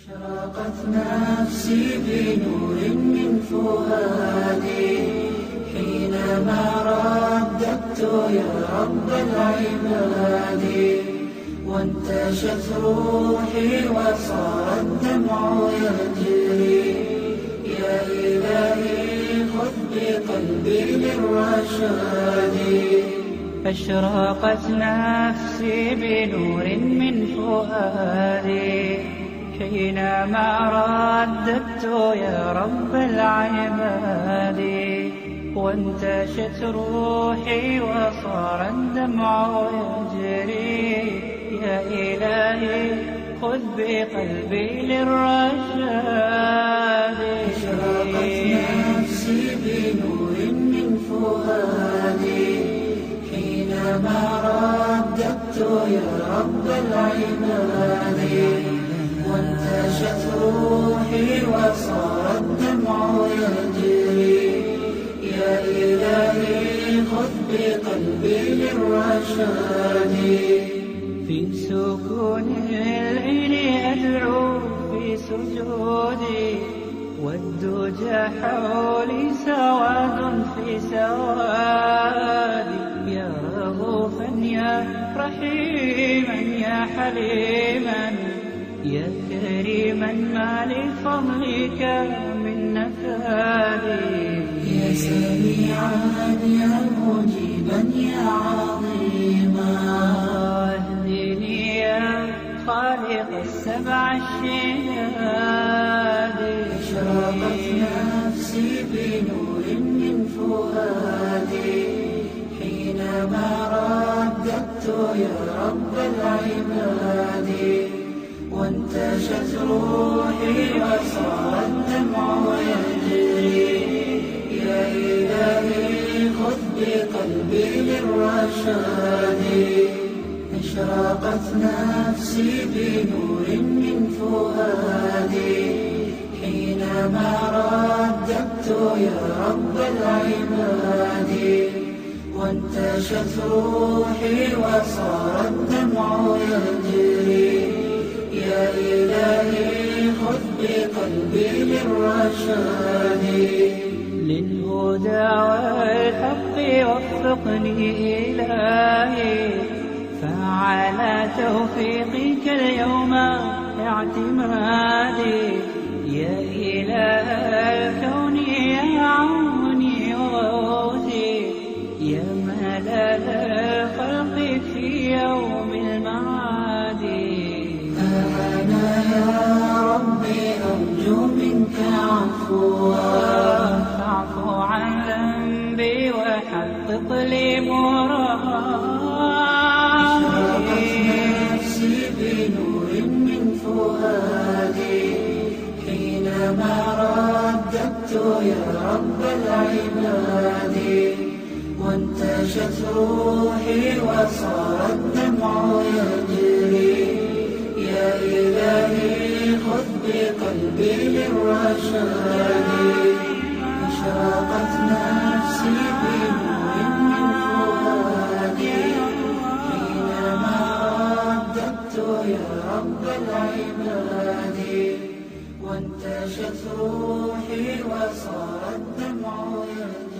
أشرقت نفسي بنور من فؤادي حينما رددت يا رب العباد، وانتشت روحي وصار الدمع يجري. يا إلهي خذ بقلبي للرشاد. أشرقت نفسي بنور من فؤادي حينما رددت يا رب العباد، وانتشت روحي وصار الدمع يجري. يا إلهي خذ بقلبي للرشاد. أشرقت نفسي بنور من فؤادي حينما رددت يا رب العباد، وانتشت روحي وصار الدمع يجري. يا إلهي خذ بقلبي للرشاد. في سكون الليل أدعو في سجودي، والدجى حولي سواد في سوادي. يا رؤوفا يا رحيما يا حليما يا كريما ما لفضلك من نفادي. يا سميعا يا مجيبا يا عظيما اهدني يا خالق السبع الشداد. أشرقت نفسي بنور من فؤادي حينما رددت يا رب العباد، وانتشت روحي وصار الدمع يجري. يا إلهي خذ بقلبي للرشاد. أشرقت نفسي بنور من فؤادي حينما رددت يا رب العباد، وانتشت روحي وصار الدمع يجري. يا إلهي خذ بقلبي للرشاد. للهدى والحق وفقني إلهي، فعلى توفيقك اليوم اعتمادي. يا إله الكون يا عوني وغوثي، يا ملال الخلق في يوم المعاد. أنا يا ربي أرجو منك عفوا، فاعف عن ذنبي وحقق لي مرادي. نفسي بنور من فؤادي حينما رددت يا رب العباد، وانتشت روحي وصار الدمع يجري. يا إلهي خذ بقلبي للرشاد. أشرقت نفسي بنور من فؤادي حينما رددت يا رب العباد، وانتشت روحي وصار الدمع يجري.